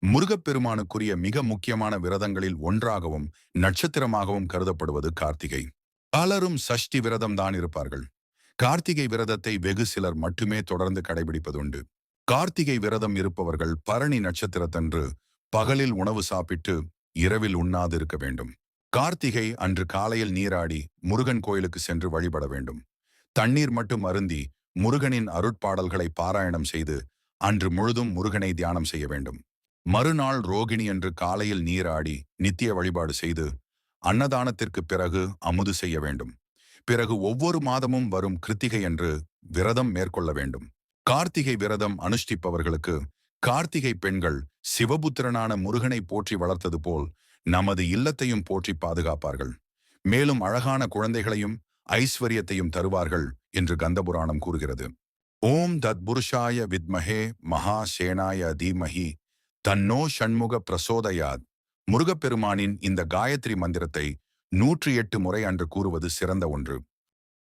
முருகப்பெருமானுக்குரிய மிக முக்கியமான விரதங்களில் ஒன்றாகவும் நட்சத்திரமாகவும் கருதப்படுவது கார்த்திகை. பலரும் சஷ்டி விரதம் தான் இருப்பார்கள். கார்த்திகை விரதத்தை வெகு சிலர் மட்டுமே தொடர்ந்து கடைபிடிப்பதுண்டு. கார்த்திகை விரதம் இருப்பவர்கள் பரணி நட்சத்திரத்தன்று பகலில் உணவு சாப்பிட்டு இரவில் உண்ணாது இருக்க வேண்டும். கார்த்திகை அன்று காலையில் நீராடி முருகன் கோயிலுக்கு சென்று வழிபட வேண்டும். தண்ணீர் மட்டும் அருந்தி முருகனின் அருட்பாடல்களை பாராயணம் செய்து அன்று முழுதும் முருகனை தியானம் செய்ய வேண்டும். மறுநாள் ரோகிணி அன்று காலையில் நீராடி நித்திய வழிபாடு செய்து அன்னதானத்திற்கு பிறகு அமுது செய்ய வேண்டும். பிறகு ஒவ்வொரு மாதமும் வரும் கிருத்திகை என்று விரதம் மேற்கொள்ள வேண்டும். கார்த்திகை விரதம் அனுஷ்டிப்பவர்களுக்கு கார்த்திகை பெண்கள் சிவபுத்திரனான முருகனை போற்றி வளர்த்தது போல் நமது இல்லத்தையும் போற்றி பாதுகாப்பார்கள். மேலும் அழகான குழந்தைகளையும் ஐஸ்வர்யத்தையும் தருவார்கள் என்று கந்தபுராணம் கூறுகிறது. ஓம் தத்புருஷாய வித்மஹே மகா சேனாய தீமஹி தன்னோ ஷண்முக பிரசோதயாத். முருகப்பெருமானின் இந்த காயத்ரி மந்திரத்தை 108 முறை அன்று கூறுவது சிறந்த ஒன்று.